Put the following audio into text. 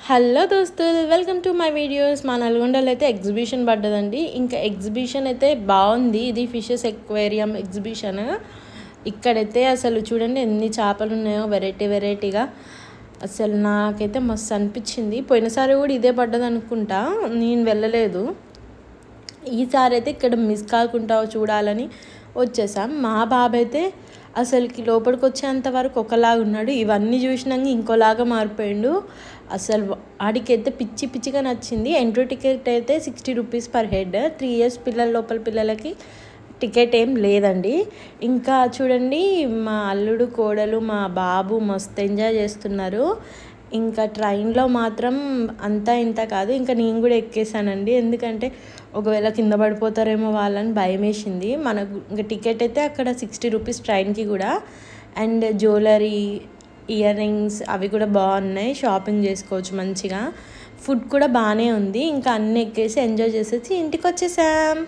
Hello దోస్తులు, welcome to my videos. మా నల్గొండలో అయితే ఎగ్జిబిషన్ పడ్డదండి. ఇంకా ఎగ్జిబిషన్ అయితే బాగుంది. ఇది ఫిషెస్ ఎక్వేరియం ఎగ్జిబిషన్. ఇక్కడైతే అసలు చూడండి ఎన్ని చేపలు ఉన్నాయో, వెరైటీగా. అసలు నాకైతే మస్తు అనిపించింది. పోయినసారి కూడా ఇదే పడ్డది అనుకుంటా, నేను వెళ్ళలేదు. ఈసారి అయితే ఇక్కడ మిస్ కాకుండా చూడాలని వచ్చేసాం. మా బాబు అయితే అసలుకి లోపలికి వచ్చేంత వరకు ఒకలాగా ఉన్నాడు. ఇవన్నీ చూసినాక ఇంకోలాగా మారిపోయాడు. అసలు ఆడికైతే పిచ్చిగా నచ్చింది. ఎంట్రీ టికెట్ అయితే 60 రూపీస్ పర్ హెడ్. 3 years లోపల పిల్లలకి టికెట్ ఏం లేదండి. ఇంకా చూడండి, మా అల్లుడు కోడలు మా బాబు మస్తు ఎంజాయ్ చేస్తున్నారు. ఇంకా ట్రైన్లో మాత్రం అంతా ఇంత కాదు. ఇంకా నేను కూడా ఎక్కేసానండి, ఎందుకంటే ఒకవేళ కింద పడిపోతారేమో వాళ్ళని భయం వేసింది. మనకు ఇంకా టికెట్ అయితే అక్కడ 60 రూపీస్ ట్రైన్కి కూడా. అండ్ జ్యువెలరీ, ఇయర్ రింగ్స్ అవి కూడా బాగున్నాయి, షాపింగ్ చేసుకోవచ్చు మంచిగా. ఫుడ్ కూడా బాగానే ఉంది. ఇంకా అన్నీ ఎక్కేసి ఎంజాయ్ చేసేసి ఇంటికి వచ్చేసాం.